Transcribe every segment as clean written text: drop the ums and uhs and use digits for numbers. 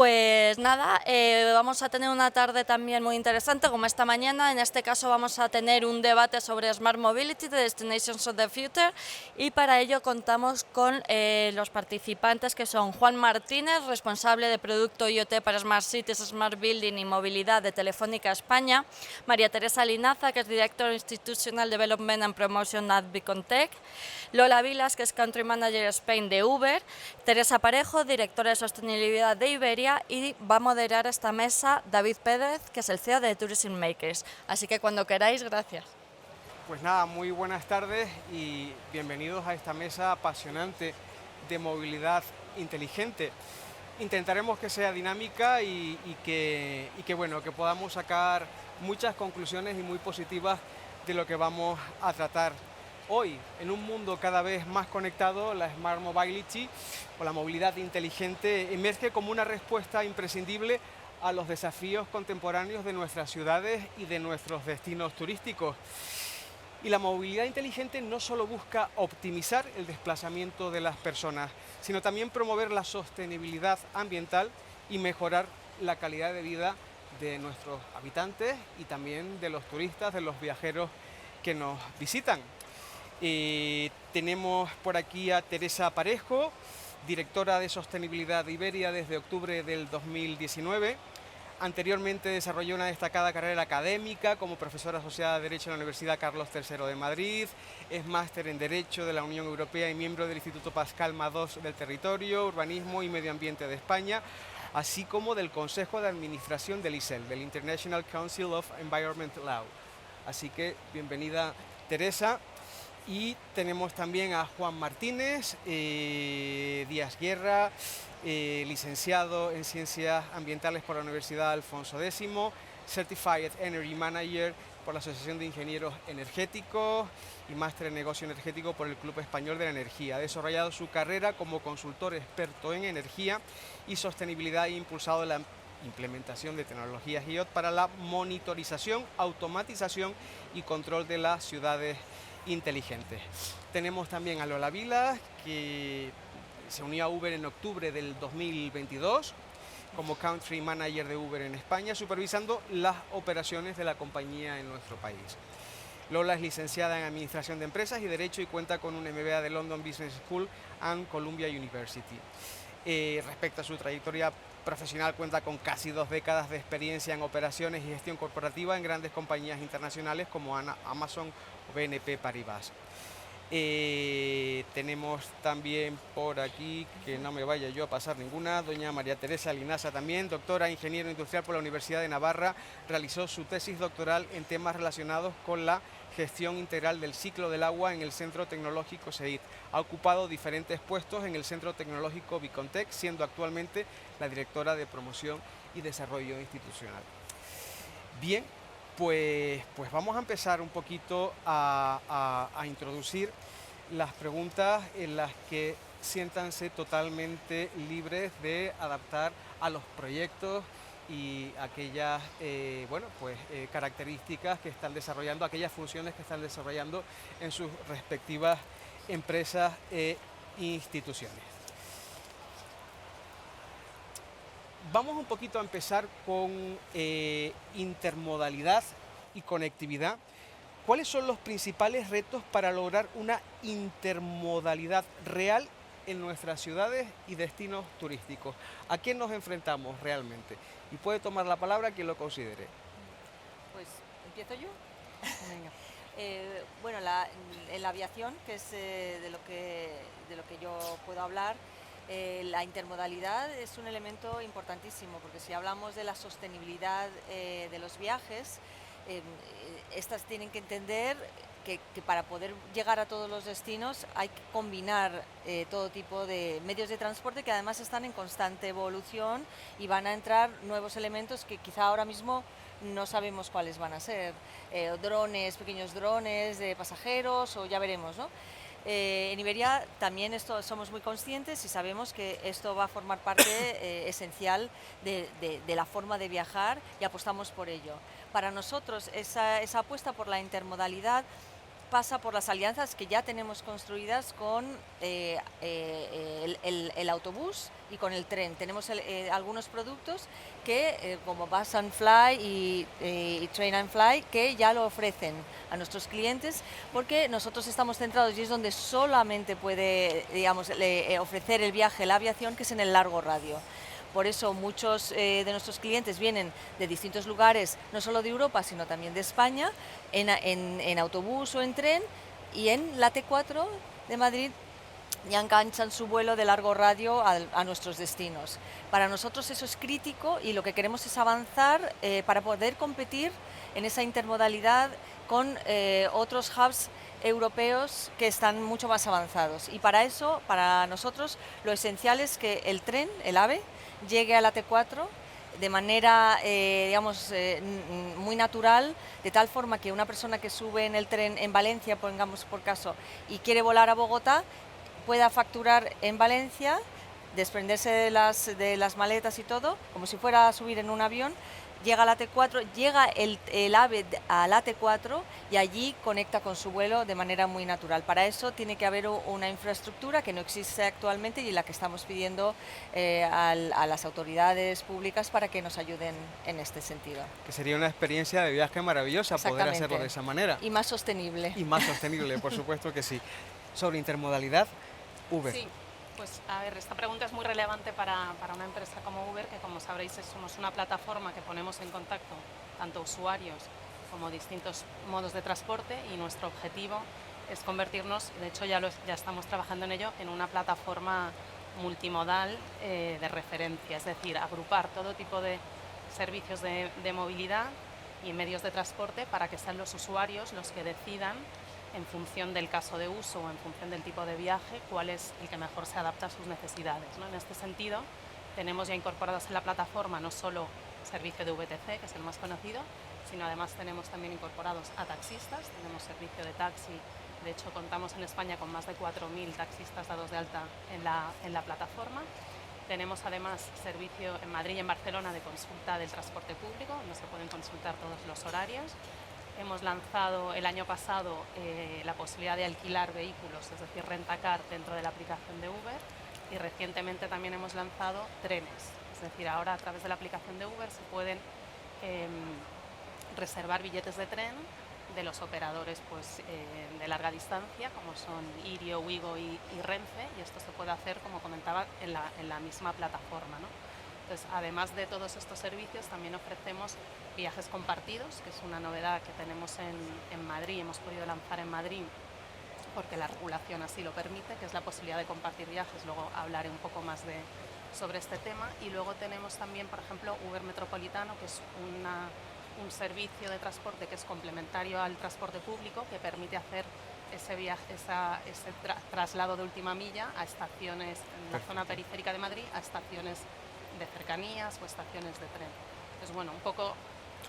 Pues nada, vamos a tener una tarde también muy interesante como esta mañana. En este caso vamos a tener un debate sobre Smart Mobility, the Destinations of the Future, y para ello contamos con los participantes que son Juan Martínez, responsable de Producto IoT para Smart Cities, Smart Building y Movilidad de Telefónica España, María Teresa Linaza, que es Director Institutional Development and Promotion at Bicontech, Lola Vilas, que es Country Manager Spain de Uber, Teresa Parejo, Directora de Sostenibilidad de Iberia, y va a moderar esta mesa David Pérez, que es el CEO de Tourism Makers. Así que cuando queráis, gracias. Pues nada, muy buenas tardes y bienvenidos a esta mesa apasionante de movilidad inteligente. Intentaremos que sea dinámica y que que podamos sacar muchas conclusiones y muy positivas de lo que vamos a tratar hoy. En un mundo cada vez más conectado, la Smart Mobility o la movilidad inteligente emerge como una respuesta imprescindible a los desafíos contemporáneos de nuestras ciudades y de nuestros destinos turísticos. Y la movilidad inteligente no solo busca optimizar el desplazamiento de las personas, sino también promover la sostenibilidad ambiental y mejorar la calidad de vida de nuestros habitantes y también de los turistas, de los viajeros que nos visitan. Tenemos por aquí a Teresa Parejo, directora de Sostenibilidad de Iberia desde octubre del 2019. Anteriormente desarrolló una destacada carrera académica como profesora asociada de Derecho en la Universidad Carlos III de Madrid, es máster en Derecho de la Unión Europea y miembro del Instituto Pascal Madós del Territorio, Urbanismo y Medio Ambiente de España, así como del Consejo de Administración del ICEL, del International Council of Environment Law. Así que bienvenida, Teresa. Y tenemos también a Juan Martínez Díaz Guerra, licenciado en Ciencias Ambientales por la Universidad Alfonso X, Certified Energy Manager por la Asociación de Ingenieros Energéticos y máster en Negocio Energético por el Club Español de la Energía. Ha desarrollado su carrera como consultor experto en energía y sostenibilidad e impulsado la implementación de tecnologías IoT para la monitorización, automatización y control de las ciudades inteligentes. Tenemos también a Lola Vilas, que se unió a Uber en octubre del 2022 como Country Manager de Uber en España, supervisando las operaciones de la compañía en nuestro país. Lola es licenciada en Administración de Empresas y Derecho y cuenta con un MBA de London Business School and Columbia University. Respecto a su trayectoria profesional, cuenta con casi 2 décadas de experiencia en operaciones y gestión corporativa en grandes compañías internacionales como Amazon o BNP Paribas. Tenemos también por aquí, que no me vaya yo a pasar ninguna, doña María Teresa Linaza también, doctora ingeniero industrial por la Universidad de Navarra, realizó su tesis doctoral en temas relacionados con la gestión integral del ciclo del agua en el Centro Tecnológico SEIT. Ha ocupado diferentes puestos en el Centro Tecnológico Bicontech, siendo actualmente la directora de promoción y desarrollo institucional. Bien, pues vamos a empezar un poquito a introducir las preguntas en las que siéntanse totalmente libres de adaptar a los proyectos y aquellas características que están desarrollando, aquellas funciones que están desarrollando en sus respectivas empresas e instituciones. Vamos un poquito a empezar con intermodalidad y conectividad. ¿Cuáles son los principales retos para lograr una intermodalidad real en nuestras ciudades y destinos turísticos? ¿A quién nos enfrentamos realmente? Y puede tomar la palabra quien lo considere. Pues, ¿empiezo yo? Venga. Bueno, en la aviación, que es de lo que yo puedo hablar, la intermodalidad es un elemento importantísimo, porque si hablamos de la sostenibilidad de los viajes, estas tienen que entender que para poder llegar a todos los destinos hay que combinar todo tipo de medios de transporte que además están en constante evolución y van a entrar nuevos elementos que quizá ahora mismo no sabemos cuáles van a ser, drones, pequeños drones de pasajeros, o ya veremos, ¿no? En Iberia también somos muy conscientes y sabemos que esto va a formar parte esencial de la forma de viajar y apostamos por ello. Para nosotros esa apuesta por la intermodalidad pasa por las alianzas que ya tenemos construidas con el autobús y con el tren. Tenemos algunos productos que, como Bus and Fly y Train and Fly, que ya lo ofrecen a nuestros clientes, porque nosotros estamos centrados y es donde solamente puede, digamos, ofrecer el viaje, la aviación, que es en el largo radio. Por eso muchos de nuestros clientes vienen de distintos lugares, no solo de Europa, sino también de España, en autobús o en tren, y en la T4 de Madrid ya enganchan su vuelo de largo radio a nuestros destinos. Para nosotros eso es crítico y lo que queremos es avanzar para poder competir en esa intermodalidad con otros hubs europeos que están mucho más avanzados. Y para eso, para nosotros, lo esencial es que el tren, el AVE, llegue a la T4 de manera, digamos, muy natural, de tal forma que una persona que sube en el tren en Valencia, pongamos por caso, y quiere volar a Bogotá, pueda facturar en Valencia, desprenderse de las maletas y todo, como si fuera a subir en un avión, llega a la T4, llega el AVE a la T4 y allí conecta con su vuelo de manera muy natural. Para eso tiene que haber una infraestructura que no existe actualmente y la que estamos pidiendo a las autoridades públicas para que nos ayuden en este sentido. Que sería una experiencia de viaje maravillosa poder hacerlo de esa manera. Y más sostenible. Y más sostenible, por supuesto que sí. Sobre intermodalidad, Uber. Sí. Pues a ver, esta pregunta es muy relevante para una empresa como Uber, que como sabréis somos una plataforma que ponemos en contacto tanto usuarios como distintos modos de transporte, y nuestro objetivo es convertirnos, de hecho ya estamos trabajando en ello, en una plataforma multimodal de referencia, es decir, agrupar todo tipo de servicios de movilidad y medios de transporte para que sean los usuarios los que decidan, en función del caso de uso o en función del tipo de viaje, cuál es el que mejor se adapta a sus necesidades, ¿no? En este sentido, tenemos ya incorporados en la plataforma no solo servicio de VTC, que es el más conocido, sino además tenemos también incorporados a taxistas, tenemos servicio de taxi, de hecho contamos en España con más de 4.000 taxistas dados de alta en la plataforma. Tenemos además servicio en Madrid y en Barcelona de consulta del transporte público, donde se pueden consultar todos los horarios. Hemos lanzado el año pasado la posibilidad de alquilar vehículos, es decir, rentacar dentro de la aplicación de Uber, y recientemente también hemos lanzado trenes, es decir, ahora a través de la aplicación de Uber se pueden reservar billetes de tren de los operadores de larga distancia, como son Irio, Wigo y Renfe, y esto se puede hacer, como comentaba, en la misma plataforma, ¿no? Entonces, además de todos estos servicios, también ofrecemos viajes compartidos, que es una novedad que tenemos en Madrid, hemos podido lanzar en Madrid porque la regulación así lo permite, que es la posibilidad de compartir viajes. Luego hablaré un poco más sobre este tema. Y luego tenemos también, por ejemplo, Uber Metropolitano, que es un servicio de transporte que es complementario al transporte público, que permite hacer ese viaje, ese traslado de última milla a estaciones en la zona periférica de Madrid, a estaciones de cercanías o estaciones de tren. Entonces, bueno, un poco...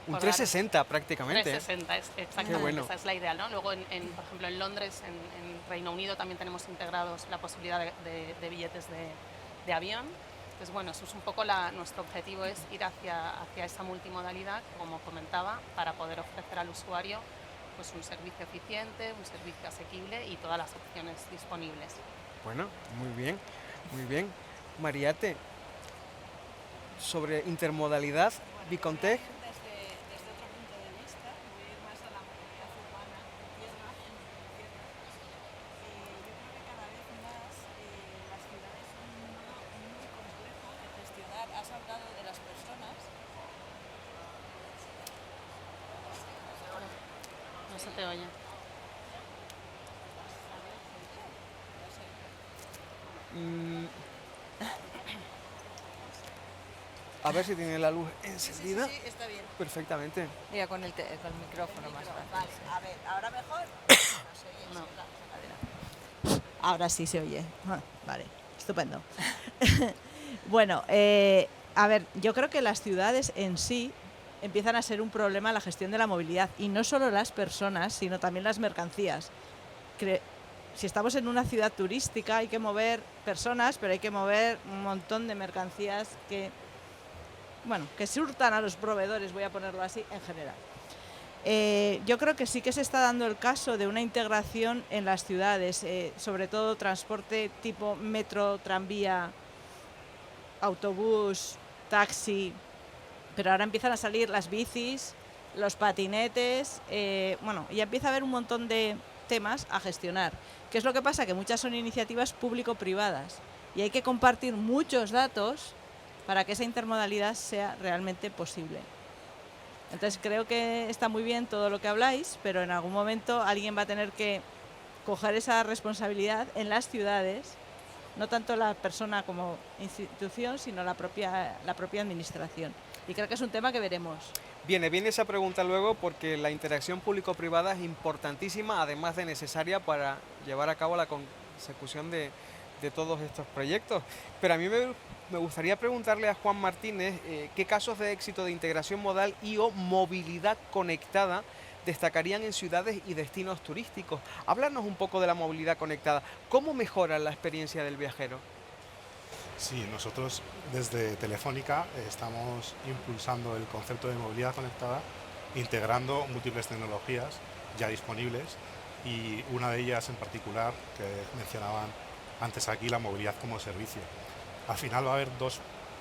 Un 360 prácticamente. 360, exactamente, bueno. Esa es la idea, ¿no? Luego, por ejemplo, en Londres, en Reino Unido, también tenemos integrados la posibilidad de billetes de avión. Entonces, bueno, eso es un poco nuestro objetivo, es ir hacia esa multimodalidad, como comentaba, para poder ofrecer al usuario pues un servicio eficiente, un servicio asequible y todas las opciones disponibles. Bueno, muy bien, muy bien. Mariate, sobre intermodalidad, Bicontech. Desde otro punto de vista, voy a ir más a la movilidad urbana en tierra. Yo creo que cada vez más las ciudades son un modo muy complejo de gestionar. Has hablado de las personas. No se te oye. A ver si tiene la luz encendida. Sí, está bien. Perfectamente. Mira, con el micrófono más fácil. Vale, a ver, ¿ahora mejor? No. Ahora sí se oye. Vale, estupendo. Bueno, a ver, yo creo que las ciudades en sí empiezan a ser un problema la gestión de la movilidad, y no solo las personas, sino también las mercancías. Si estamos en una ciudad turística hay que mover personas, pero hay que mover un montón de mercancías que surtan a los proveedores, voy a ponerlo así, en general. Yo creo que sí que se está dando el caso de una integración en las ciudades, sobre todo transporte tipo metro, tranvía, autobús, taxi, pero ahora empiezan a salir las bicis, los patinetes, bueno, ya empieza a haber un montón de temas a gestionar. ¿Qué es lo que pasa? Que muchas son iniciativas público-privadas y hay que compartir muchos datos para que esa intermodalidad sea realmente posible. Entonces creo que está muy bien todo lo que habláis, pero en algún momento alguien va a tener que coger esa responsabilidad en las ciudades, no tanto la persona como institución, sino la propia administración. Y creo que es un tema que veremos. Viene esa pregunta luego porque la interacción público-privada es importantísima, además de necesaria para llevar a cabo la consecución de todos estos proyectos. Pero a mí me gustaría preguntarle a Juan Martínez qué casos de éxito de integración modal y o movilidad conectada destacarían en ciudades y destinos turísticos. Háblanos un poco de la movilidad conectada. ¿Cómo mejora la experiencia del viajero? Sí, nosotros desde Telefónica estamos impulsando el concepto de movilidad conectada, integrando múltiples tecnologías ya disponibles y una de ellas en particular que mencionaban antes aquí, la movilidad como servicio. Al final va a haber dos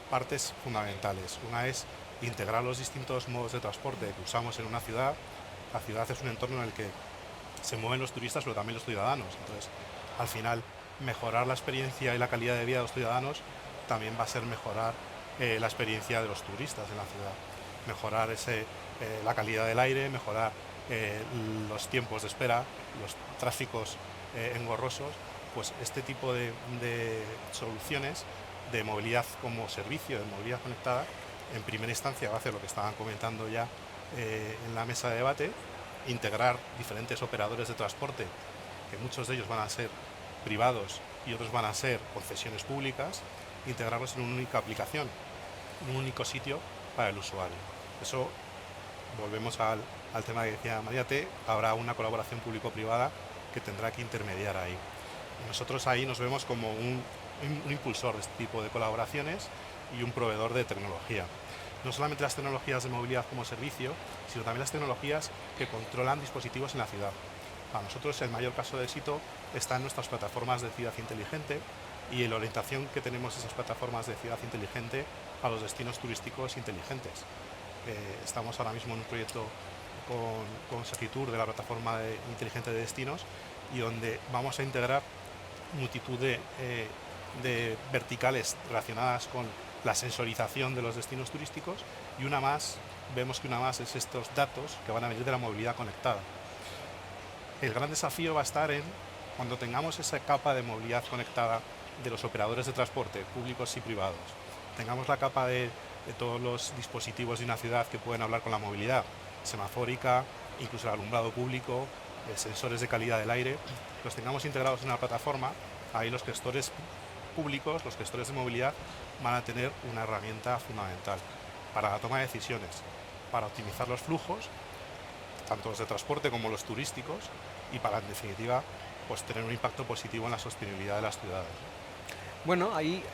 partes fundamentales. Una es integrar los distintos modos de transporte que usamos en una ciudad. La ciudad es un entorno en el que se mueven los turistas, pero también los ciudadanos. Entonces, al final, mejorar la experiencia y la calidad de vida de los ciudadanos también va a ser mejorar la experiencia de los turistas en la ciudad. Mejorar la calidad del aire, mejorar los tiempos de espera, los tráficos engorrosos. Pues este tipo de soluciones de movilidad como servicio, de movilidad conectada, en primera instancia va a hacer lo que estaban comentando ya en la mesa de debate, integrar diferentes operadores de transporte, que muchos de ellos van a ser privados y otros van a ser concesiones públicas, integrarlos en una única aplicación, en un único sitio para el usuario. Eso, volvemos al tema que decía María T, habrá una colaboración público-privada que tendrá que intermediar ahí. Nosotros ahí nos vemos como un impulsor de este tipo de colaboraciones y un proveedor de tecnología. No solamente las tecnologías de movilidad como servicio, sino también las tecnologías que controlan dispositivos en la ciudad. Para nosotros el mayor caso de éxito está en nuestras plataformas de ciudad inteligente y en la orientación que tenemos esas plataformas de ciudad inteligente a los destinos turísticos inteligentes. Estamos ahora mismo en un proyecto con Segitur de la plataforma inteligente de destinos y donde vamos a integrar multitud de verticales relacionadas con la sensorización de los destinos turísticos y vemos que una más es estos datos que van a venir de la movilidad conectada. El gran desafío va a estar en cuando tengamos esa capa de movilidad conectada de los operadores de transporte públicos y privados, tengamos la capa de todos los dispositivos de una ciudad que pueden hablar con la movilidad semafórica, incluso el alumbrado público, sensores de calidad del aire, los tengamos integrados en una plataforma, ahí los gestores públicos, los gestores de movilidad van a tener una herramienta fundamental para la toma de decisiones, para optimizar los flujos, tanto los de transporte como los turísticos, y para, en definitiva, pues tener un impacto positivo en la sostenibilidad de las ciudades. Bueno, ahí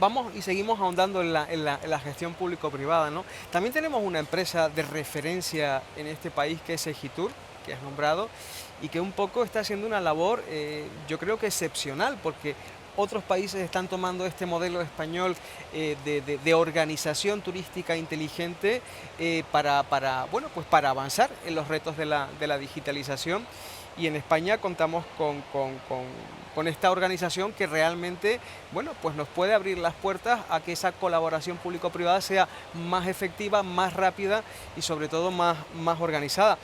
vamos y seguimos ahondando en la gestión público-privada, ¿no? También tenemos una empresa de referencia en este país que es Segitur, que has nombrado, y que un poco está haciendo una labor, yo creo que excepcional, porque otros países están tomando este modelo español de organización turística inteligente para avanzar en los retos de la digitalización. Y en España contamos con esta organización que realmente, bueno, pues nos puede abrir las puertas a que esa colaboración público-privada sea más efectiva, más rápida y sobre todo más organizada.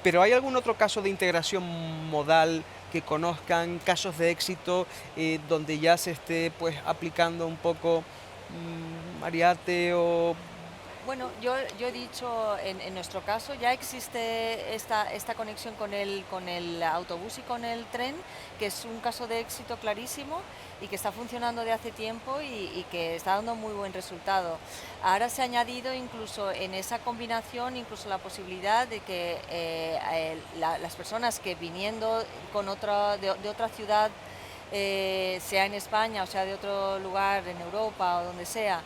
Pero ¿hay algún otro caso de integración modal que conozcan, casos de éxito donde ya se esté pues aplicando un poco Mariate o... Bueno, yo he dicho, en nuestro caso ya existe esta conexión con el autobús y con el tren, que es un caso de éxito clarísimo y que está funcionando de hace tiempo y que está dando muy buen resultado. Ahora se ha añadido incluso en esa combinación incluso la posibilidad de que las personas que viniendo de otra ciudad, sea en España o sea de otro lugar en Europa o donde sea,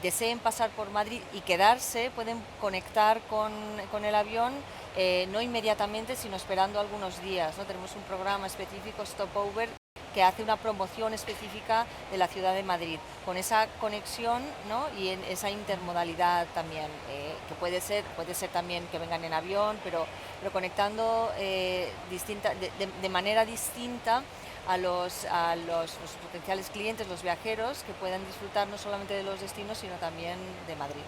deseen pasar por Madrid y quedarse, pueden conectar con el avión, no inmediatamente, sino esperando algunos días, ¿no? Tenemos un programa específico, Stopover, que hace una promoción específica de la ciudad de Madrid, con esa conexión, ¿no? Y en esa intermodalidad también, que puede ser también que vengan en avión, pero conectando de manera distinta a los potenciales clientes, los viajeros, que puedan disfrutar no solamente de los destinos, sino también de Madrid.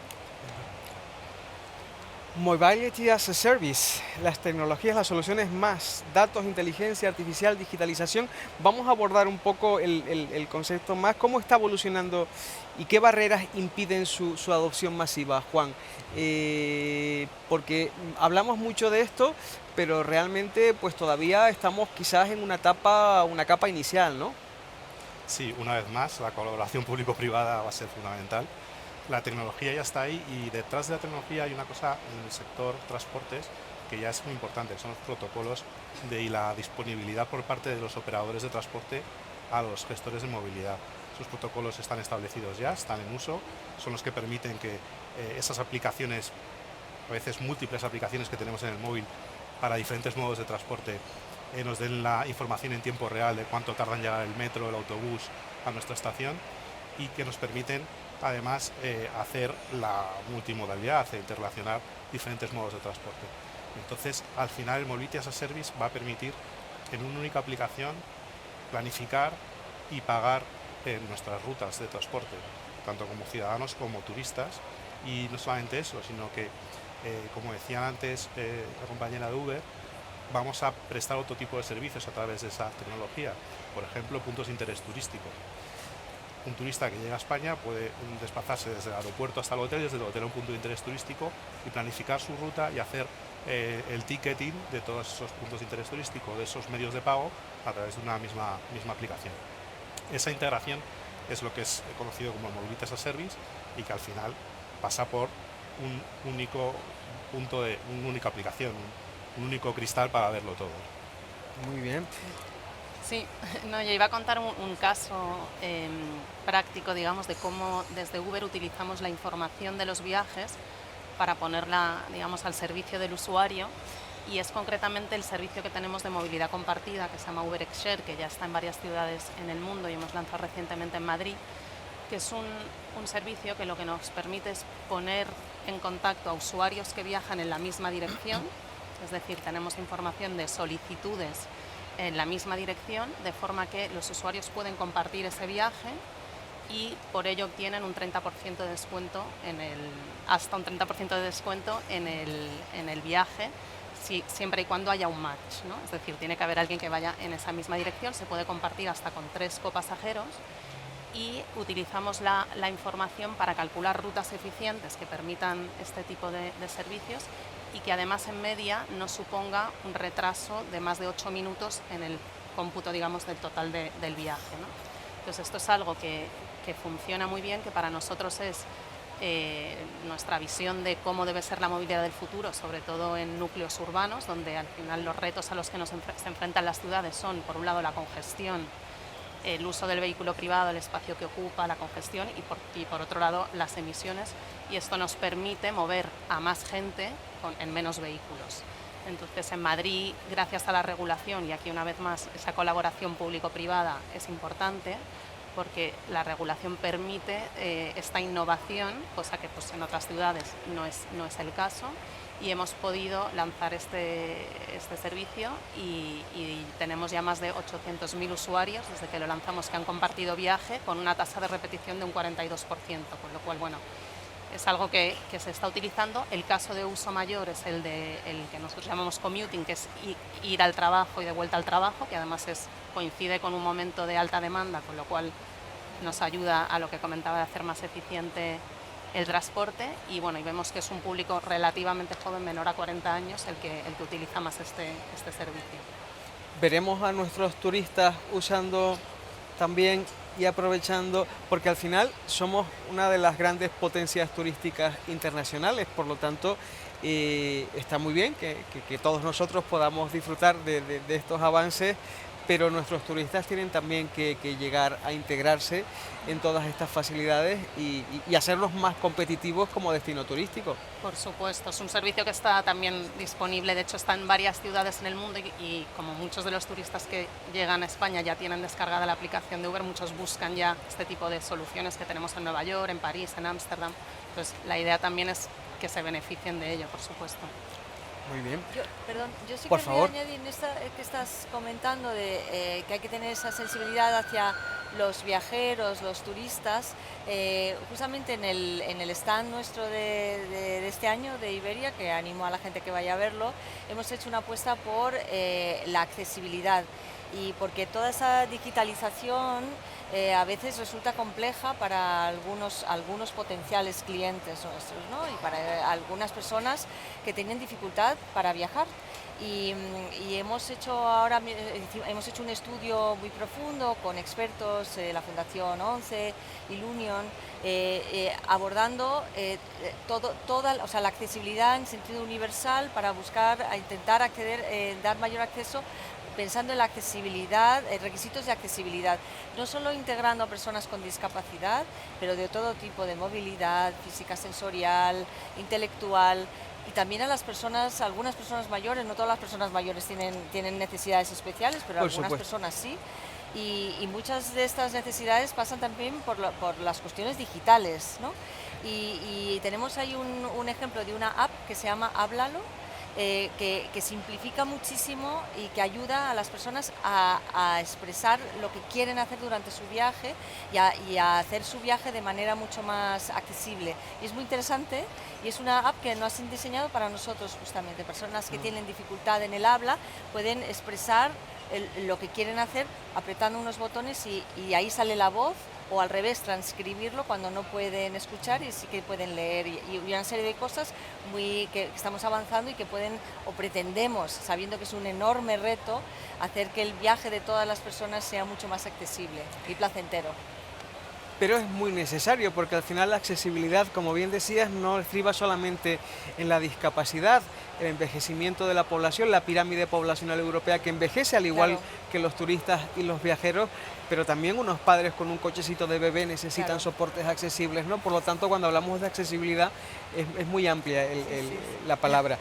Mobility as a Service, las tecnologías, las soluciones más, datos, inteligencia artificial, digitalización. Vamos a abordar un poco el concepto más, cómo está evolucionando y qué barreras impiden su adopción masiva, Juan. Porque hablamos mucho de esto, pero realmente pues todavía estamos quizás en una capa inicial, ¿no? Sí, una vez más, la colaboración público-privada va a ser fundamental. La tecnología ya está ahí y detrás de la tecnología hay una cosa en el sector transportes que ya es muy importante, son los protocolos y la disponibilidad por parte de los operadores de transporte a los gestores de movilidad. Esos protocolos están establecidos ya, están en uso, son los que permiten que esas aplicaciones, a veces múltiples aplicaciones que tenemos en el móvil para diferentes modos de transporte, nos den la información en tiempo real de cuánto tarda en llegar el metro, el autobús a nuestra estación y que nos permiten además hacer la multimodalidad, interrelacionar diferentes modos de transporte. Entonces, al final el Mobility as a Service va a permitir en una única aplicación planificar y pagar nuestras rutas de transporte, tanto como ciudadanos como turistas, y no solamente eso, sino que, como decía antes la compañera de Uber, vamos a prestar otro tipo de servicios a través de esa tecnología, por ejemplo, puntos de interés turístico. Un turista que llega a España puede desplazarse desde el aeropuerto hasta el hotel, desde el hotel a un punto de interés turístico y planificar su ruta y hacer el ticketing de todos esos puntos de interés turístico, de esos medios de pago, a través de una misma aplicación. Esa integración es lo que es conocido como Mobility as a Service y que al final pasa por un único punto una única aplicación, un único cristal para verlo todo. Muy bien. Sí, no, yo iba a contar un caso práctico, digamos, de cómo desde Uber utilizamos la información de los viajes para ponerla, digamos, al servicio del usuario, y es concretamente el servicio que tenemos de movilidad compartida que se llama UberXshare, que ya está en varias ciudades en el mundo y hemos lanzado recientemente en Madrid, que es un servicio que lo que nos permite es poner en contacto a usuarios que viajan en la misma dirección, es decir, tenemos información de solicitudes en la misma dirección, de forma que los usuarios pueden compartir ese viaje y por ello obtienen un 30% de descuento hasta un 30% de descuento en el viaje, siempre y cuando haya un match, ¿no? Es decir, tiene que haber alguien que vaya en esa misma dirección, se puede compartir hasta con 3 copasajeros y utilizamos la información para calcular rutas eficientes que permitan este tipo de servicios y que además en media no suponga un retraso de más de 8 minutos en el cómputo, digamos, del total del viaje, ¿no? Entonces esto es algo que funciona muy bien, que para nosotros es nuestra visión de cómo debe ser la movilidad del futuro, sobre todo en núcleos urbanos, donde al final los retos a los que se enfrentan las ciudades son, por un lado, la congestión, el uso del vehículo privado, el espacio que ocupa, la congestión y por otro lado las emisiones, y esto nos permite mover a más gente en menos vehículos. Entonces en Madrid, gracias a la regulación, y aquí una vez más esa colaboración público-privada es importante, porque la regulación permite esta innovación, cosa que pues, en otras ciudades no es el caso, y hemos podido lanzar este servicio y tenemos ya más de 800.000 usuarios desde que lo lanzamos que han compartido viaje, con una tasa de repetición de un 42%, con lo cual, bueno, es algo que se está utilizando. El caso de uso mayor es el que nosotros llamamos commuting, que es ir al trabajo y de vuelta al trabajo, que además coincide con un momento de alta demanda, con lo cual nos ayuda a lo que comentaba de hacer más eficiente el transporte, y bueno, y vemos que es un público relativamente joven, menor a 40 años, el que utiliza más este servicio. Veremos a nuestros turistas usando también y aprovechando, porque al final somos una de las grandes potencias turísticas internacionales, por lo tanto está muy bien que todos nosotros podamos disfrutar de estos avances pero nuestros turistas tienen también que llegar a integrarse en todas estas facilidades y hacerlos más competitivos como destino turístico. Por supuesto, es un servicio que está también disponible, de hecho está en varias ciudades en el mundo y como muchos de los turistas que llegan a España ya tienen descargada la aplicación de Uber, muchos buscan ya este tipo de soluciones que tenemos en Nueva York, en París, en Ámsterdam. Entonces la idea también es que se beneficien de ello, por supuesto. Muy bien. Yo sí Por querría favor. añadir en esta que estás comentando de que hay que tener esa sensibilidad hacia los viajeros, los turistas. Justamente en el stand nuestro de este año de Iberia, que animo a la gente que vaya a verlo, hemos hecho una apuesta por la accesibilidad y porque toda esa digitalización a veces resulta compleja para algunos potenciales clientes nuestros, ¿no? Y para algunas personas que tienen dificultad para viajar. Y hemos hecho un estudio muy profundo con expertos, la Fundación 11, Ilunion, abordando la accesibilidad en sentido universal para intentar acceder, dar mayor acceso, pensando en la accesibilidad, requisitos de accesibilidad, no solo integrando a personas con discapacidad, pero de todo tipo de movilidad, física, sensorial, intelectual, y también a algunas personas mayores, no todas las personas mayores tienen necesidades especiales, pero Por algunas supuesto. personas sí. Y muchas de estas necesidades pasan también por las cuestiones digitales, ¿no? Y tenemos ahí un ejemplo de una app que se llama Háblalo, que simplifica muchísimo y que ayuda a las personas a expresar lo que quieren hacer durante su viaje y a hacer su viaje de manera mucho más accesible. Y es muy interesante y es una app que nos han diseñado para nosotros justamente. Personas que tienen dificultad en el habla pueden expresar lo que quieren hacer apretando unos botones y ahí sale la voz, o al revés, transcribirlo cuando no pueden escuchar y sí que pueden leer, y una serie de cosas que estamos avanzando y que pueden o pretendemos, sabiendo que es un enorme reto, hacer que el viaje de todas las personas sea mucho más accesible y placentero. Pero es muy necesario porque al final la accesibilidad, como bien decías, no estriba solamente en la discapacidad, el envejecimiento de la población, la pirámide poblacional europea que envejece al igual Claro. que los turistas y los viajeros, pero también unos padres con un cochecito de bebé necesitan Claro. soportes accesibles, ¿no? Por lo tanto, cuando hablamos de accesibilidad es muy amplia la palabra.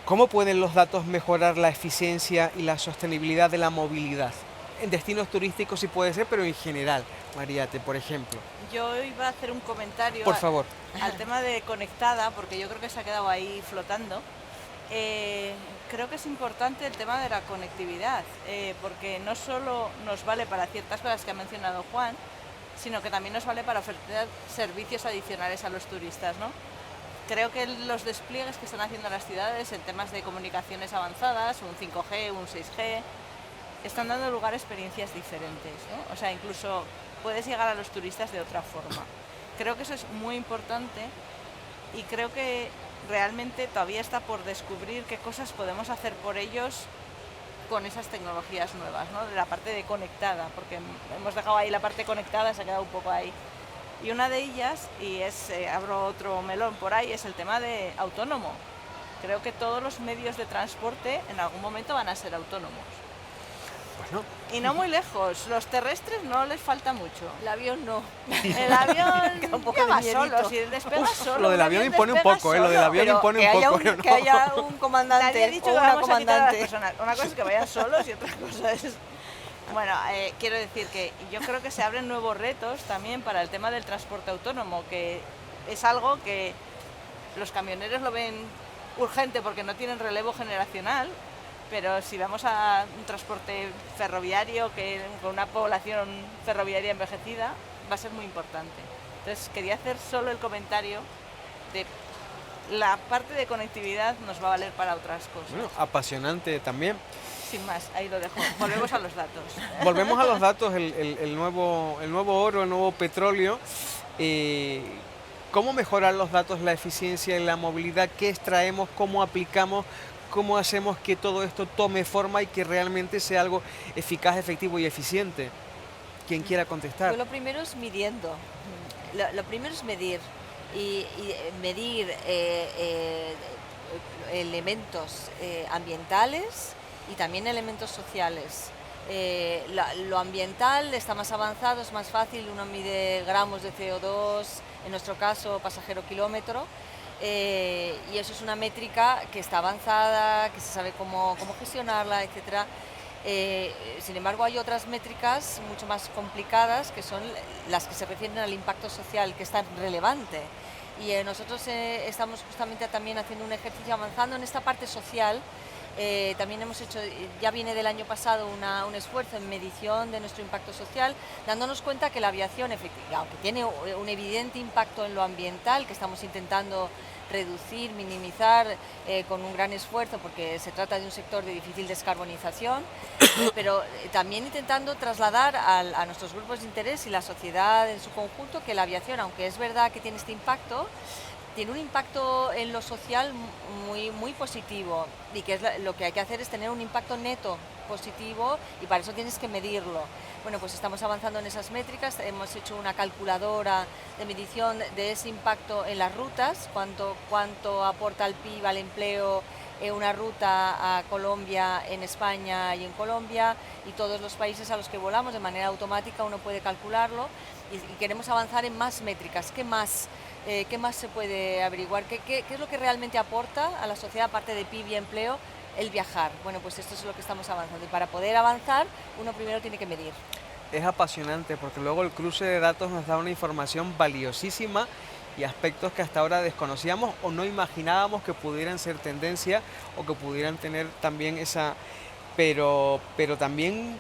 ¿Cómo pueden los datos mejorar la eficiencia y la sostenibilidad de la movilidad? En destinos turísticos sí puede ser, pero en general, Mariate, por ejemplo. Yo iba a hacer un comentario Por favor. al tema de conectada, porque yo creo que se ha quedado ahí flotando. Creo que es importante el tema de la conectividad, porque no solo nos vale para ciertas cosas que ha mencionado Juan, sino que también nos vale para ofrecer servicios adicionales a los turistas, ¿no? Creo que los despliegues que están haciendo las ciudades en temas de comunicaciones avanzadas, un 5G, un 6G, están dando lugar a experiencias diferentes, ¿no? O sea, incluso puedes llegar a los turistas de otra forma. Creo que eso es muy importante y creo que realmente todavía está por descubrir qué cosas podemos hacer por ellos con esas tecnologías nuevas, ¿no? De la parte de conectada, porque hemos dejado ahí la parte conectada, se ha quedado un poco ahí. Y una de ellas, abro otro melón por ahí, es el tema de autónomo. Creo que todos los medios de transporte en algún momento van a ser autónomos. Bueno, Y no muy lejos, los terrestres no les falta mucho. El avión no. El avión Da un poco ya de va miedito. solo, si despega solo. lo del un avión impone un despega poco, lo del solo. avión impone un que haya poco. un, ¿no? que haya un comandante Nadie ha dicho o que una vamos a quitar a las comandante. personas. Una cosa es que vayan solos y otra cosa es... Bueno, quiero decir que yo creo que se abren nuevos retos también para el tema del transporte autónomo, que es algo que los camioneros lo ven urgente porque no tienen relevo generacional, pero si vamos a un transporte ferroviario con una población ferroviaria envejecida, va a ser muy importante. Entonces quería hacer solo el comentario de la parte de conectividad nos va a valer para otras cosas. Bueno, apasionante también. Sin más, ahí lo dejo. Volvemos a los datos. Volvemos a los datos, el nuevo oro, el nuevo petróleo. ¿Cómo mejorar los datos, la eficiencia y la movilidad? ¿Qué extraemos? ¿Cómo aplicamos? ¿Cómo hacemos que todo esto tome forma y que realmente sea algo eficaz, efectivo y eficiente? Quien quiera contestar. Yo lo primero es midiendo. Lo primero es medir. Y medir elementos ambientales y también elementos sociales. Lo ambiental está más avanzado, es más fácil, uno mide gramos de CO2, en nuestro caso pasajero kilómetro, y eso es una métrica que está avanzada, que se sabe cómo gestionarla, etcétera. Sin embargo, hay otras métricas mucho más complicadas que son las que se refieren al impacto social, que es tan relevante. Y nosotros estamos justamente también haciendo un ejercicio avanzando en esta parte social. También hemos hecho, ya viene del año pasado, un esfuerzo en medición de nuestro impacto social, dándonos cuenta que la aviación, aunque tiene un evidente impacto en lo ambiental, que estamos intentando reducir, minimizar con un gran esfuerzo, porque se trata de un sector de difícil descarbonización, pero también intentando trasladar a nuestros grupos de interés y la sociedad en su conjunto que la aviación, aunque es verdad que tiene este impacto, tiene un impacto en lo social muy positivo, y que lo que hay que hacer es tener un impacto neto positivo, y para eso tienes que medirlo. Bueno, pues estamos avanzando en esas métricas, hemos hecho una calculadora de medición de ese impacto en las rutas, cuánto aporta al PIB, al empleo, una ruta a Colombia, en España y en Colombia, y todos los países a los que volamos de manera automática uno puede calcularlo, y queremos avanzar en más métricas. ¿Qué más se puede averiguar? ¿Qué es lo que realmente aporta a la sociedad, aparte de PIB y empleo, el viajar? Bueno, pues esto es lo que estamos avanzando, y para poder avanzar uno primero tiene que medir. Es apasionante porque luego el cruce de datos nos da una información valiosísima y aspectos que hasta ahora desconocíamos o no imaginábamos que pudieran ser tendencia o que pudieran tener también esa... Pero también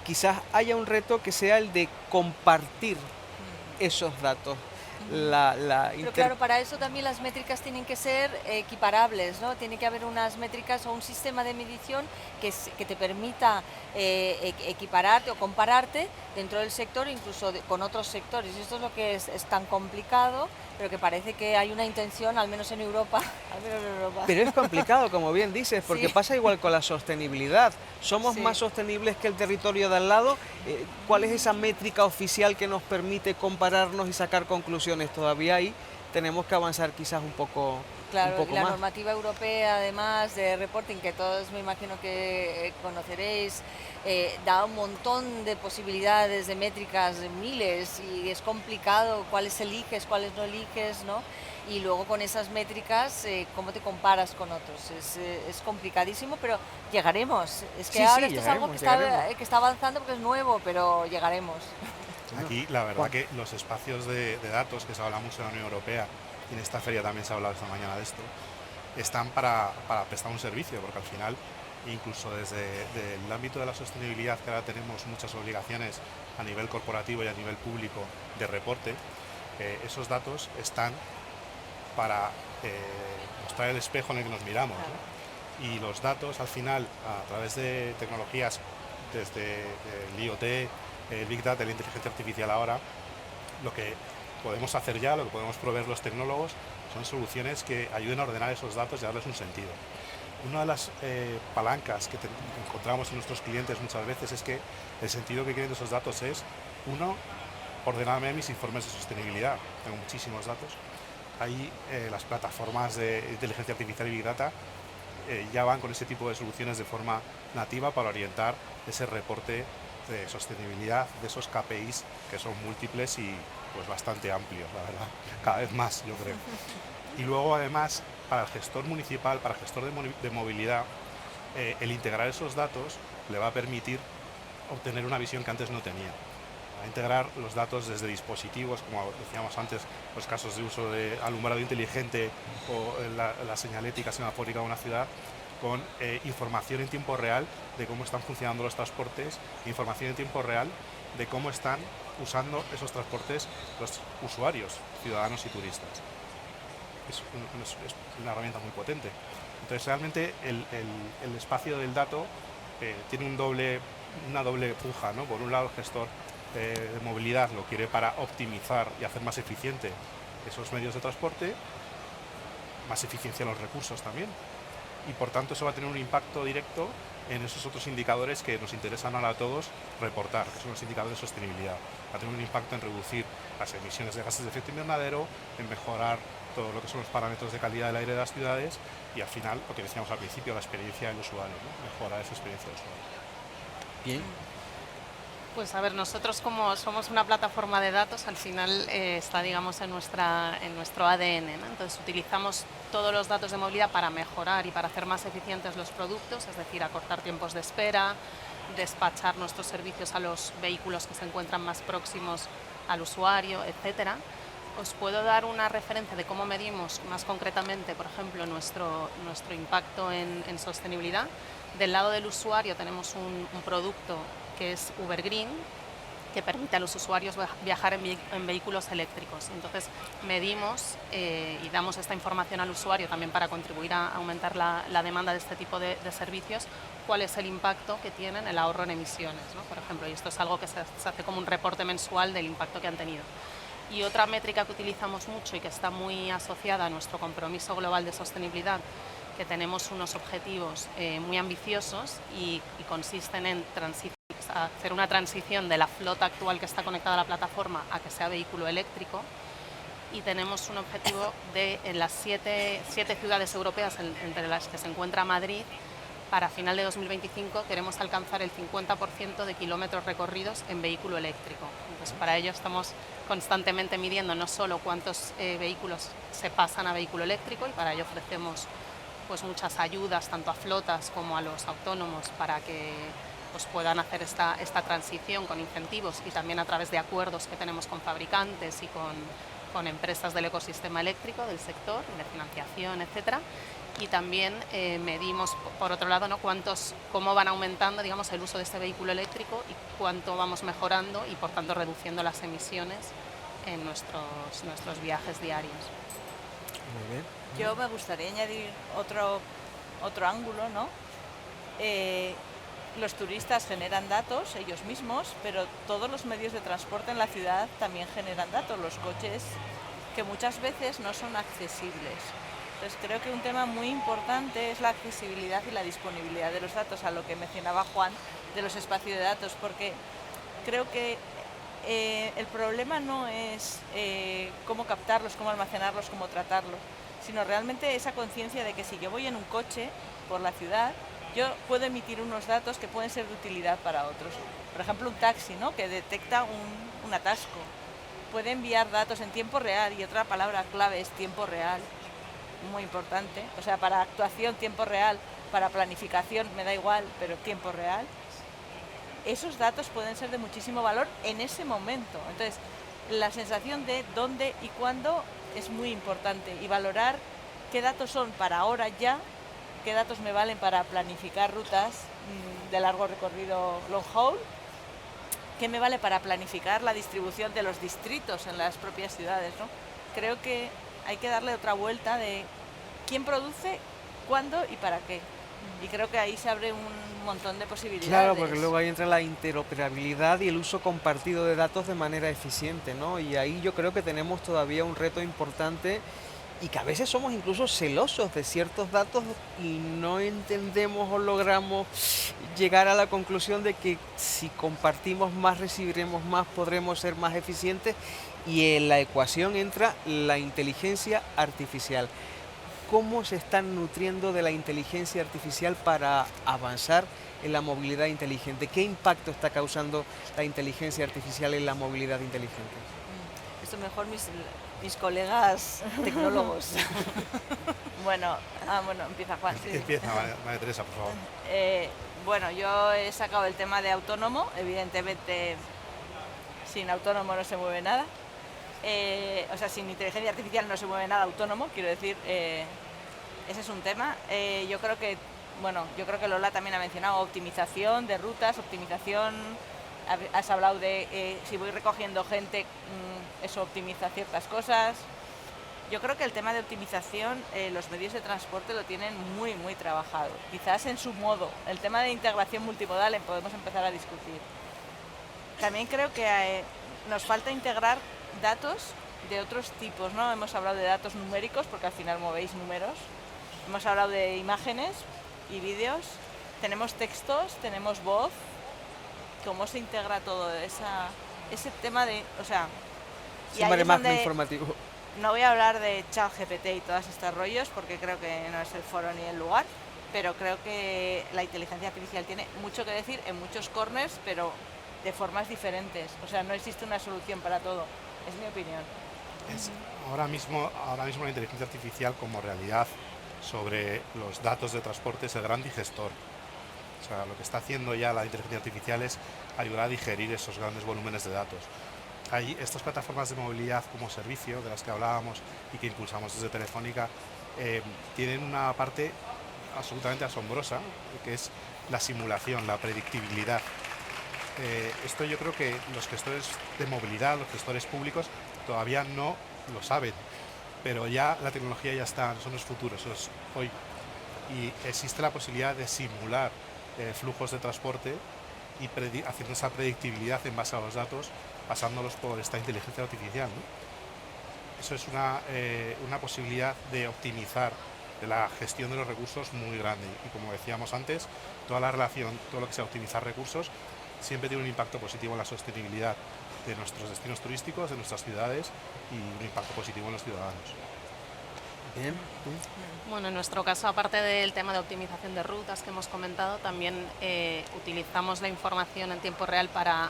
quizás haya un reto que sea el de compartir esos datos. Pero claro, para eso también las métricas tienen que ser equiparables, ¿no? Tiene que haber unas métricas o un sistema de medición que te permita equipararte o compararte dentro del sector, incluso con otros sectores. Y esto es lo que es tan complicado, pero que parece que hay una intención, al menos en Europa. Pero es complicado, como bien dices, porque Sí. pasa igual con la sostenibilidad. ¿Somos más sostenibles que el territorio de al lado? ¿Cuál es esa métrica oficial que nos permite compararnos y sacar conclusiones? Todavía ahí tenemos que avanzar quizás un poco, Claro, y la más. normativa europea, además de reporting, que todos me imagino que conoceréis, da un montón de posibilidades, de métricas, de miles, y es complicado cuáles eliges, cuáles no eliges, ¿no? Y luego con esas métricas, ¿cómo te comparas con otros? Es complicadísimo, pero llegaremos. Es que Sí, ahora sí, esto es algo llegaremos. que está avanzando porque es nuevo, pero llegaremos. Aquí la verdad que los espacios de datos, que se habla mucho en la Unión Europea, y en esta feria también se ha hablado esta mañana de esto, están para prestar un servicio, porque al final, incluso desde el ámbito de la sostenibilidad, que ahora tenemos muchas obligaciones a nivel corporativo y a nivel público de reporte, esos datos están para mostrar el espejo en el que nos miramos, ¿no? Y los datos al final, a través de tecnologías desde el IoT, el Big Data, la inteligencia artificial ahora, lo que podemos hacer ya, lo que podemos proveer los tecnólogos, son soluciones que ayuden a ordenar esos datos y darles un sentido. Una de las palancas que encontramos en nuestros clientes muchas veces es que el sentido que quieren de esos datos es, uno, ordenarme mis informes de sostenibilidad. Tengo muchísimos datos. Ahí las plataformas de inteligencia artificial y Big Data ya van con ese tipo de soluciones de forma nativa para orientar ese reporte de sostenibilidad, de esos KPIs que son múltiples y pues bastante amplios, la verdad, cada vez más, yo creo. Y luego además, para el gestor municipal, para el gestor de movilidad, el integrar esos datos le va a permitir obtener una visión que antes no tenía. Va a integrar los datos desde dispositivos, como decíamos antes, los casos de uso de alumbrado inteligente o la señalética semafórica de una ciudad, con información en tiempo real de cómo están funcionando los transportes, información en tiempo real de cómo están usando esos transportes los usuarios, ciudadanos y turistas. Es una herramienta muy potente. Entonces realmente el espacio del dato tiene una doble puja, ¿no? Por un lado el gestor de movilidad lo quiere para optimizar y hacer más eficiente esos medios de transporte, más eficiencia en los recursos también, y por tanto eso va a tener un impacto directo en esos otros indicadores que nos interesan ahora a todos reportar, que son los indicadores de sostenibilidad. Va a tener un impacto en reducir las emisiones de gases de efecto invernadero, en mejorar todo lo que son los parámetros de calidad del aire de las ciudades y al final, lo que decíamos al principio, la experiencia del usuario, ¿no? Mejorar esa experiencia del usuario. Bien. Pues a ver, nosotros como somos una plataforma de datos, al final está, digamos, en nuestro ADN, ¿no? Entonces utilizamos todos los datos de movilidad para mejorar y para hacer más eficientes los productos, es decir, acortar tiempos de espera, despachar nuestros servicios a los vehículos que se encuentran más próximos al usuario, etcétera. Os puedo dar una referencia de cómo medimos más concretamente, por ejemplo, nuestro impacto en sostenibilidad. Del lado del usuario tenemos un producto que es Uber Green, que permite a los usuarios viajar en vehículos eléctricos. Entonces medimos y damos esta información al usuario también para contribuir a aumentar la demanda de este tipo de servicios, cuál es el impacto que tienen el ahorro en emisiones, ¿no? Por ejemplo, y esto es algo que se hace como un reporte mensual del impacto que han tenido. Y otra métrica que utilizamos mucho y que está muy asociada a nuestro compromiso global de sostenibilidad, que tenemos unos objetivos muy ambiciosos y consisten en hacer una transición de la flota actual que está conectada a la plataforma a que sea vehículo eléctrico, y tenemos un objetivo de en las siete ciudades europeas entre las que se encuentra Madrid, para final de 2025 queremos alcanzar el 50% de kilómetros recorridos en vehículo eléctrico. Entonces, para ello estamos constantemente midiendo no solo cuántos vehículos se pasan a vehículo eléctrico, y para ello ofrecemos pues muchas ayudas tanto a flotas como a los autónomos para que pues, puedan hacer esta transición con incentivos, y también a través de acuerdos que tenemos con fabricantes y con empresas del ecosistema eléctrico, del sector, de financiación, etcétera. Y también medimos, por otro lado, ¿no?, cómo van aumentando, digamos, el uso de este vehículo eléctrico y cuánto vamos mejorando y, por tanto, reduciendo las emisiones en nuestros viajes diarios. Muy bien. Yo me gustaría añadir otro ángulo, ¿no? Los turistas generan datos ellos mismos, pero todos los medios de transporte en la ciudad también generan datos, los coches, que muchas veces no son accesibles. Entonces creo que un tema muy importante es la accesibilidad y la disponibilidad de los datos, a lo que mencionaba Juan de los espacios de datos, porque creo que el problema no es cómo captarlos, cómo almacenarlos, cómo tratarlos, sino realmente esa conciencia de que si yo voy en un coche por la ciudad, yo puedo emitir unos datos que pueden ser de utilidad para otros. Por ejemplo, un taxi, ¿no?, que detecta un atasco, puede enviar datos en tiempo real, y otra palabra clave es tiempo real, muy importante. O sea, para actuación tiempo real, para planificación me da igual, pero tiempo real. Esos datos pueden ser de muchísimo valor en ese momento. Entonces, la sensación de dónde y cuándo es muy importante, y valorar qué datos son para ahora ya, qué datos me valen para planificar rutas de largo recorrido long haul, qué me vale para planificar la distribución de los distritos en las propias ciudades, ¿no? Creo que hay que darle otra vuelta de quién produce, cuándo y para qué. Y creo que ahí se abre un montón de posibilidades. Claro, porque luego ahí entra la interoperabilidad y el uso compartido de datos de manera eficiente, ¿no? Y ahí yo creo que tenemos todavía un reto importante, y que a veces somos incluso celosos de ciertos datos y no entendemos o logramos llegar a la conclusión de que si compartimos más, recibiremos más, podremos ser más eficientes, y en la ecuación entra la inteligencia artificial. ¿Cómo se están nutriendo de la inteligencia artificial para avanzar en la movilidad inteligente? ¿Qué impacto está causando la inteligencia artificial en la movilidad inteligente? Esto mejor mis colegas tecnólogos. Bueno, empieza Juan. Sí. Empieza, María Teresa, por favor. Bueno, yo he sacado el tema de autónomo. Evidentemente, sin autónomo no se mueve nada. O sea, sin inteligencia artificial no se mueve nada autónomo, quiero decir, ese es un tema. Yo creo que Lola también ha mencionado optimización de rutas, optimización, has hablado de si voy recogiendo gente, eso optimiza ciertas cosas. Yo creo que el tema de optimización, los medios de transporte lo tienen muy, muy trabajado. Quizás en su modo. El tema de integración multimodal podemos empezar a discutir. También creo que nos falta integrar datos de otros tipos, ¿no? Hemos hablado de datos numéricos, porque al final movéis números. Hemos hablado de imágenes y vídeos. Tenemos textos, tenemos voz. ¿Cómo se integra todo ese tema de, o sea, Y Sí, ahí Mare es Magno donde informativo. no voy a hablar de ChatGPT y todos estos rollos porque creo que no es el foro ni el lugar, pero creo que la inteligencia artificial tiene mucho que decir en muchos corners, pero de formas diferentes. O sea, no existe una solución para todo. Es mi opinión. Es ahora mismo la inteligencia artificial como realidad sobre los datos de transporte es el gran digestor. O sea, lo que está haciendo ya la inteligencia artificial es ayudar a digerir esos grandes volúmenes de datos. Hay estas plataformas de movilidad como servicio de las que hablábamos y que impulsamos desde Telefónica, tienen una parte absolutamente asombrosa, que es la simulación, la predictibilidad. Esto yo creo que los gestores de movilidad, los gestores públicos, todavía no lo saben, pero ya la tecnología ya está, eso no es futuro, eso es hoy. Y existe la posibilidad de simular flujos de transporte y haciendo esa predictibilidad en base a los datos, pasándolos por esta inteligencia artificial, ¿no? Eso es una posibilidad de optimizar de la gestión de los recursos muy grande. Y como decíamos antes, toda la relación, todo lo que sea optimizar recursos, siempre tiene un impacto positivo en la sostenibilidad de nuestros destinos turísticos, de nuestras ciudades y un impacto positivo en los ciudadanos. Bien. Bueno, en nuestro caso, aparte del tema de optimización de rutas que hemos comentado, también utilizamos la información en tiempo real para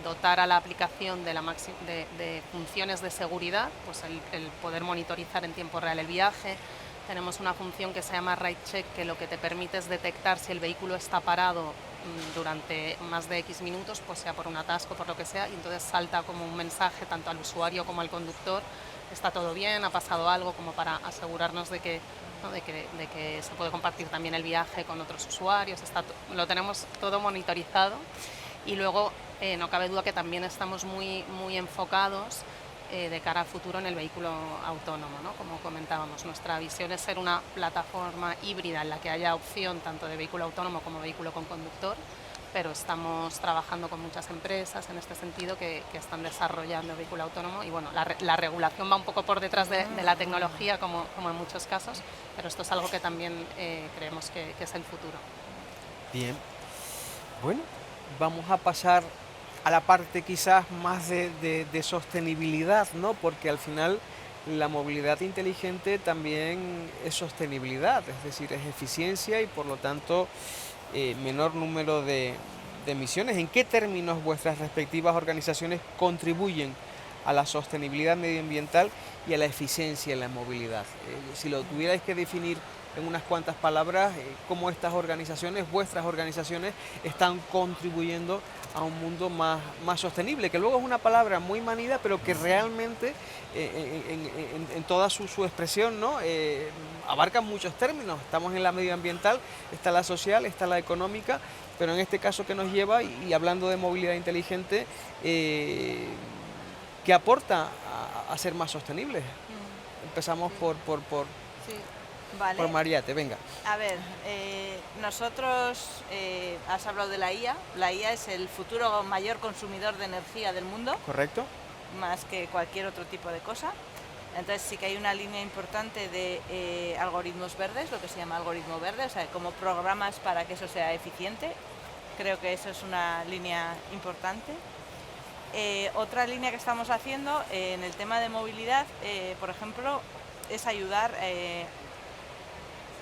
dotar a la aplicación de funciones de seguridad, pues el poder monitorizar en tiempo real el viaje. Tenemos una función que se llama Ride Check, que lo que te permite es detectar si el vehículo está parado durante más de X minutos, pues sea por un atasco, por lo que sea, y entonces salta como un mensaje tanto al usuario como al conductor: está todo bien, ha pasado algo, como para asegurarnos de que se puede compartir también el viaje con otros usuarios. Lo tenemos todo monitorizado, y luego no cabe duda que también estamos muy enfocados de cara al futuro en el vehículo autónomo, ¿no? Como comentábamos, nuestra visión es ser una plataforma híbrida en la que haya opción tanto de vehículo autónomo como vehículo con conductor, pero estamos trabajando con muchas empresas en este sentido que están desarrollando vehículo autónomo, y bueno, la regulación va un poco por detrás de la tecnología como en muchos casos, pero esto es algo que también creemos que es el futuro. Bien. Bueno, vamos a pasar a la parte quizás más de sostenibilidad, ¿no? Porque al final la movilidad inteligente también es sostenibilidad, es decir, es eficiencia y por lo tanto menor número de emisiones. ¿En qué términos vuestras respectivas organizaciones contribuyen a la sostenibilidad medioambiental y a la eficiencia en la movilidad? Si lo tuvierais que definir en unas cuantas palabras, ¿cómo estas organizaciones, vuestras organizaciones, están contribuyendo a un mundo más sostenible? Que luego es una palabra muy manida, pero que realmente en toda su expresión, ¿no? Abarca muchos términos. Estamos en la medioambiental, está la social, está la económica, pero en este caso que nos lleva, y hablando de movilidad inteligente, ¿qué aporta a ser más sostenibles? Empezamos por Sí, vale. por Mariate, venga. A ver, nosotros, has hablado de la IA. La IA es el futuro mayor consumidor de energía del mundo, ¿Correcto? más que cualquier otro tipo de cosa. Entonces sí que hay una línea importante de algoritmos verdes, lo que se llama algoritmo verde, o sea, como programas para que eso sea eficiente. Creo que eso es una línea importante. Otra línea que estamos haciendo en el tema de movilidad, por ejemplo, es ayudar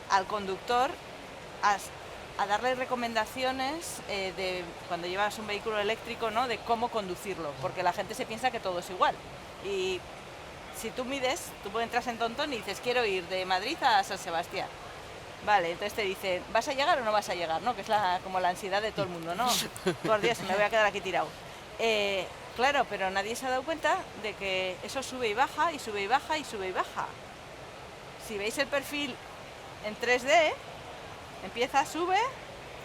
al conductor a darle recomendaciones de cuando llevas un vehículo eléctrico, ¿no? De cómo conducirlo, porque la gente se piensa que todo es igual. Y si tú entras en TomTom y dices: quiero ir de Madrid a San Sebastián. Vale, entonces te dicen: ¿vas a llegar o no vas a llegar? ¿No? Que es como la ansiedad de todo el mundo, ¿no? Por Dios, me voy a quedar aquí tirado. Claro, pero nadie se ha dado cuenta de que eso sube y baja, y sube y baja, y sube y baja. Si veis el perfil en 3D, empieza, sube,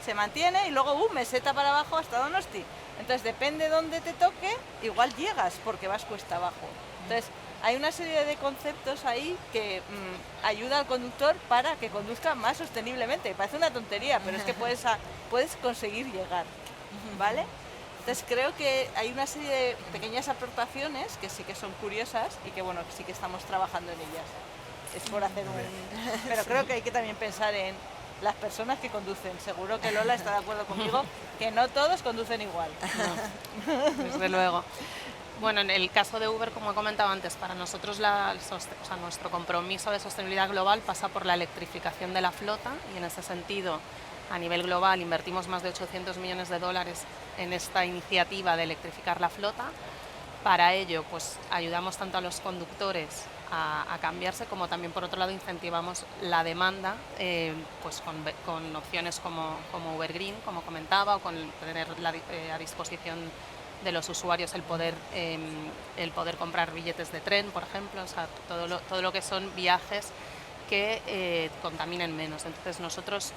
se mantiene y luego meseta para abajo hasta Donosti. Entonces depende de dónde te toque, igual llegas porque vas cuesta abajo. Entonces hay una serie de conceptos ahí que ayuda al conductor para que conduzca más sosteniblemente. Parece una tontería, pero es que puedes conseguir llegar, ¿vale? Entonces creo que hay una serie de pequeñas aportaciones que sí que son curiosas y que bueno, sí que estamos trabajando en ellas. Es por hacer Pero creo que hay que también pensar en las personas que conducen. Seguro que Lola está de acuerdo conmigo que no todos conducen igual. No, desde luego. Bueno, en el caso de Uber, como he comentado antes, para nosotros nuestro compromiso de sostenibilidad global pasa por la electrificación de la flota y en ese sentido, a nivel global, invertimos más de 800 millones de dólares en esta iniciativa de electrificar la flota. Para ello, pues ayudamos tanto a los conductores a cambiarse, como también por otro lado incentivamos la demanda, pues con opciones como Uber Green, como comentaba, o con tener a disposición de los usuarios el poder comprar billetes de tren, por ejemplo, o sea, todo lo que son viajes que contaminen menos. Entonces nosotros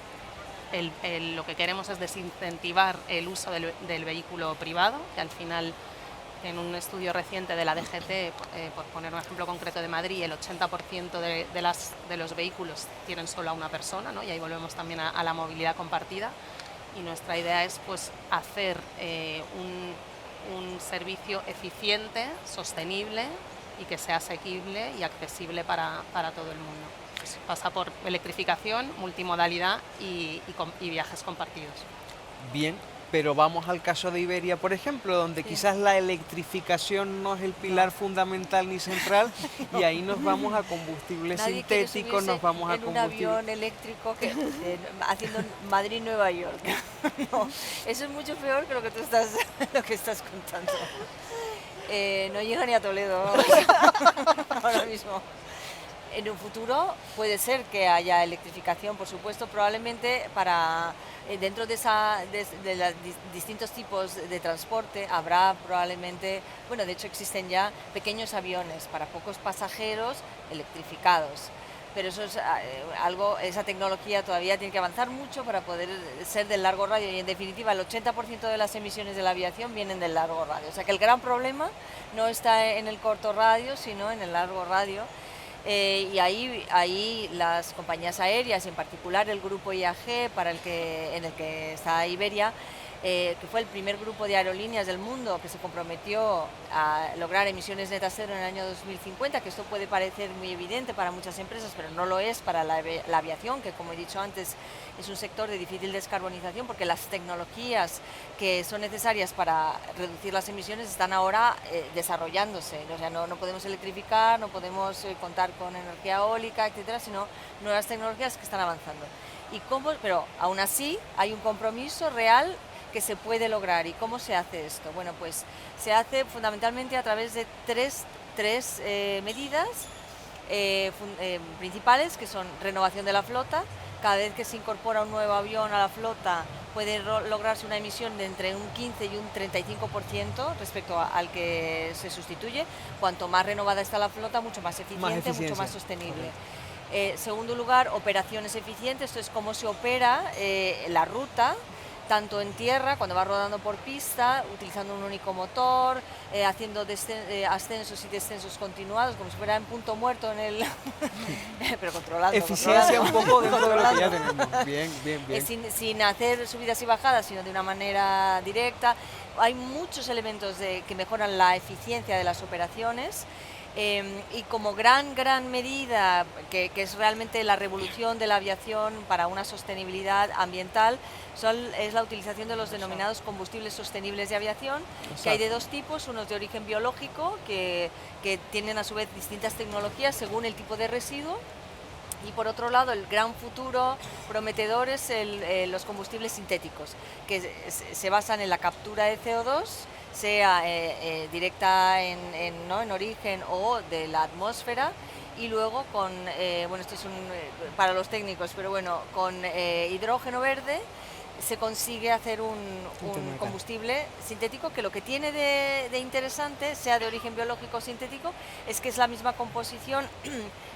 lo que queremos es desincentivar el uso del vehículo privado, que al final, en un estudio reciente de la DGT, por poner un ejemplo concreto de Madrid, el 80% de los vehículos tienen solo a una persona, ¿no? Y ahí volvemos también a la movilidad compartida. Y nuestra idea es pues hacer un servicio eficiente, sostenible y que sea asequible y accesible para todo el mundo. Pues pasa por electrificación, multimodalidad y viajes compartidos. Bien, pero vamos al caso de Iberia, por ejemplo, donde quizás la electrificación no es el pilar fundamental ni central, y ahí nos vamos a combustibles Nadie quiere sintéticos, nos vamos a en un combustibles... avión eléctrico haciendo Madrid-Nueva York. No, eso es mucho peor que lo que tú estás contando. No llega ni a Toledo ahora mismo. En un futuro puede ser que haya electrificación, por supuesto, probablemente dentro de los distintos tipos de transporte habrá probablemente, bueno, de hecho existen ya pequeños aviones para pocos pasajeros electrificados, pero eso es esa tecnología todavía tiene que avanzar mucho para poder ser de largo radio, y en definitiva el 80% de las emisiones de la aviación vienen del largo radio, o sea que el gran problema no está en el corto radio, sino en el largo radio. Y ahí las compañías aéreas, en particular el grupo IAG, en el que está Iberia, que fue el primer grupo de aerolíneas del mundo que se comprometió a lograr emisiones netas cero en el año 2050, que esto puede parecer muy evidente para muchas empresas, pero no lo es para la aviación, que como he dicho antes es un sector de difícil descarbonización, porque las tecnologías que son necesarias para reducir las emisiones están ahora desarrollándose. O sea, no podemos electrificar, no podemos contar con energía eólica, etcétera, sino nuevas tecnologías que están avanzando. Pero aún así hay un compromiso real que se puede lograr. ¿Y cómo se hace esto? Bueno, pues se hace fundamentalmente a través de tres medidas principales, que son renovación de la flota. Cada vez que se incorpora un nuevo avión a la flota puede lograrse una emisión de entre un 15 y un 35% respecto al que se sustituye. Cuanto más renovada está la flota, mucho más eficiente, mucho más sostenible. Segundo lugar, operaciones eficientes, esto es cómo se opera la ruta, tanto en tierra, cuando va rodando por pista, utilizando un único motor, haciendo ascensos y descensos continuados, como si fuera en punto muerto en el... pero controlando. Eficiencia un poco dentro de lo que ya tenemos. Bien. Sin hacer subidas y bajadas, sino de una manera directa. Hay muchos elementos que mejoran la eficiencia de las operaciones. Y como gran medida, que es realmente la revolución de la aviación para una sostenibilidad ambiental, es la utilización de los denominados combustibles sostenibles de aviación. Exacto. Que hay de dos tipos, unos de origen biológico, que tienen a su vez distintas tecnologías según el tipo de residuo, y por otro lado el gran futuro prometedor es los combustibles sintéticos, que se basan en la captura de CO2, sea directa en origen o de la atmósfera, y luego con, esto es para los técnicos, pero bueno, con hidrógeno verde se consigue hacer un combustible sintético, que lo que tiene de interesante, sea de origen biológico o sintético, es que es la misma composición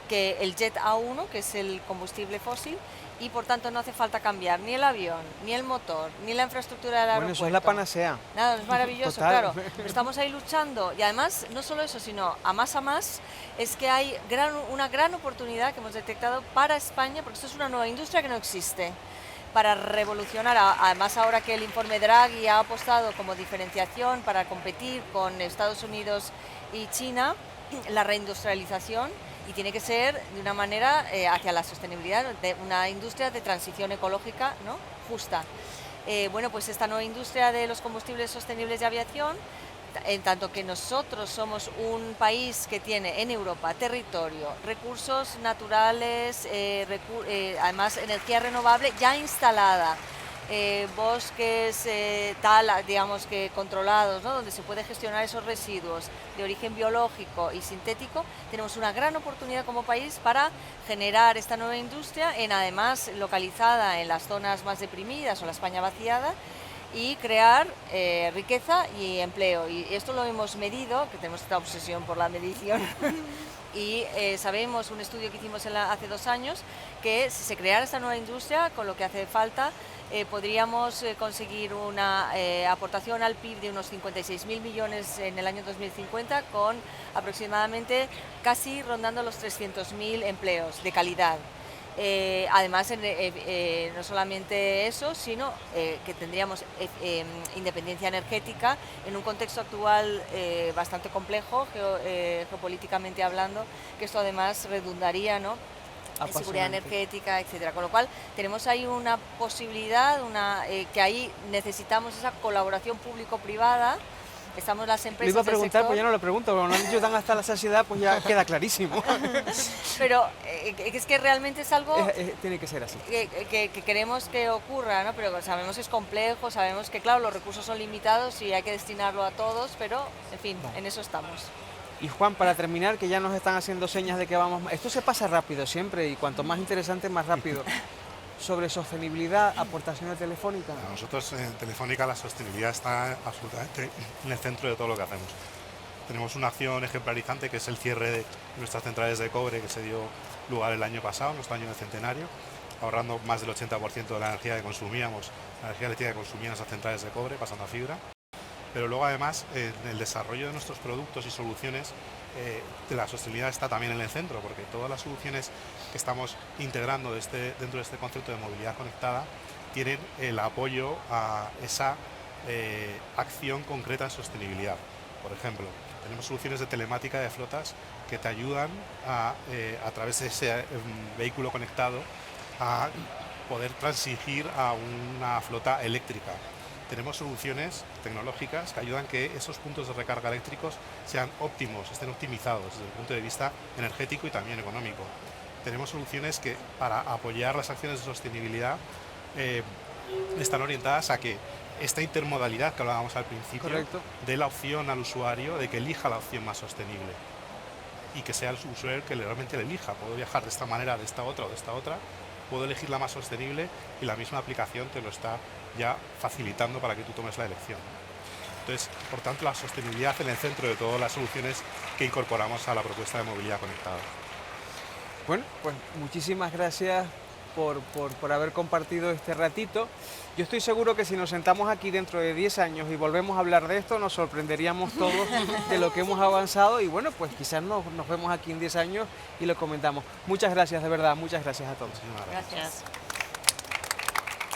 que el Jet A1, que es el combustible fósil, y por tanto no hace falta cambiar ni el avión, ni el motor, ni la infraestructura del aeropuerto. Bueno, eso es la panacea. Nada, es maravilloso, Total. Claro. Pero estamos ahí luchando, y además, no solo eso, sino a más, es que hay una gran oportunidad que hemos detectado para España, porque esto es una nueva industria que no existe, para revolucionar, además ahora que el informe Draghi ha apostado como diferenciación para competir con Estados Unidos y China, la reindustrialización, y tiene que ser de una manera hacia la sostenibilidad, de una industria de transición ecológica, ¿no?, justa. Pues esta nueva industria de los combustibles sostenibles de aviación en tanto que nosotros somos un país que tiene en Europa territorio, recursos naturales, además energía renovable ya instalada, bosques digamos que controlados, ¿no? Donde se puede gestionar esos residuos de origen biológico y sintético, tenemos una gran oportunidad como país para generar esta nueva industria, además localizada en las zonas más deprimidas o la España vaciada, y crear riqueza y empleo. Y esto lo hemos medido, que tenemos esta obsesión por la medición, y sabemos, un estudio que hicimos hace 2 años, que si se creara esta nueva industria, con lo que hace falta, podríamos conseguir una aportación al PIB de unos 56.000 millones en el año 2050, con aproximadamente casi rondando los 300.000 empleos de calidad. Además, no solamente eso, sino que tendríamos independencia energética en un contexto actual bastante complejo, geopolíticamente hablando, que esto además redundaría, ¿no?, en seguridad energética, etcétera. Con lo cual, tenemos ahí una posibilidad, que ahí necesitamos esa colaboración público-privada. Estamos las empresas. Le iba a preguntar, del sector, pues ya no lo pregunto, como no han dicho tan hasta la saciedad, pues ya queda clarísimo. pero es que realmente es algo Tiene que ser así. que queremos que ocurra, ¿no? Pero sabemos que es complejo, sabemos que, claro, los recursos son limitados y hay que destinarlo a todos, pero, en fin, en eso estamos. Y Juan, para terminar, que ya nos están haciendo señas de que vamos... Esto se pasa rápido siempre, y cuanto más interesante, más rápido. Sobre sostenibilidad, aportaciones telefónicas. Para nosotros en Telefónica la sostenibilidad está absolutamente en el centro de todo lo que hacemos. Tenemos una acción ejemplarizante que es el cierre de nuestras centrales de cobre que se dio lugar el año pasado, nuestro año de centenario, ahorrando más del 80% de la energía que consumíamos, la energía eléctrica que consumían esas centrales de cobre, pasando a fibra. Pero luego además en el desarrollo de nuestros productos y soluciones de la sostenibilidad está también en el centro, porque todas las soluciones que estamos integrando dentro de este concepto de movilidad conectada tienen el apoyo a esa acción concreta en sostenibilidad. Por ejemplo, tenemos soluciones de telemática de flotas que te ayudan a través de ese vehículo conectado a poder transigir a una flota eléctrica. Tenemos soluciones tecnológicas que ayudan a que esos puntos de recarga eléctricos sean óptimos, estén optimizados desde el punto de vista energético y también económico. Tenemos soluciones que, para apoyar las acciones de sostenibilidad, están orientadas a que esta intermodalidad que hablábamos al principio, correcto, dé la opción al usuario de que elija la opción más sostenible y que sea el usuario el que realmente le elija. Puedo viajar de esta manera, de esta otra o de esta otra, puedo elegir la más sostenible y la misma aplicación te lo está ya facilitando para que tú tomes la elección. Entonces, por tanto, la sostenibilidad en el centro de todas las soluciones que incorporamos a la propuesta de movilidad conectada. Bueno, pues muchísimas gracias por haber compartido este ratito. Yo estoy seguro que si nos sentamos aquí dentro de 10 años y volvemos a hablar de esto, nos sorprenderíamos todos de lo que hemos avanzado, y bueno, pues quizás nos vemos aquí en 10 años y lo comentamos. Muchas gracias, de verdad, muchas gracias a todos. Muchísimas gracias. Gracias.